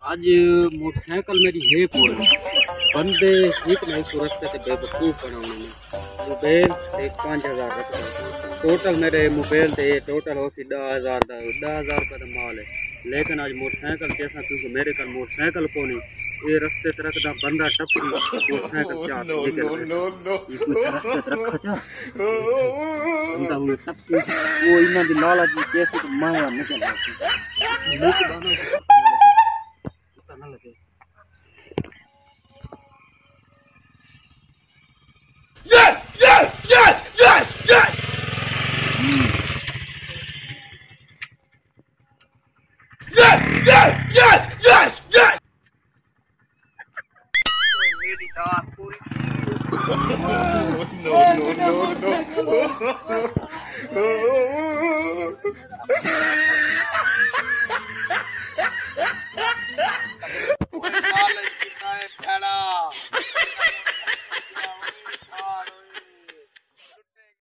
आज मोटरसाइकिल मेरी है कोल बंदे एक ना एक रस्ते ते बेवकूफ बनाने मोबाइल ते 5000 रख टोटल मेरे मोबाइल ते टोटल हो सी 10000 का 10000 रुपये का माल है। लेकिन आज मोटरसाइकिल कैसा क्योंकि मेरे कल मोटरसाइकिल को नहीं ये रस्ते ते रखदा बंदा टप मोटरसाइकिल चाह रस्ते ते रखा चा बंदा वो टप वो इना दी लाला जी कैसे तो माया निकल ना लगे। Yes! Yes! Yes! Yes! Yes! Yes! Yes! Yes! Yes! Yes! मेरी दात पूरी No!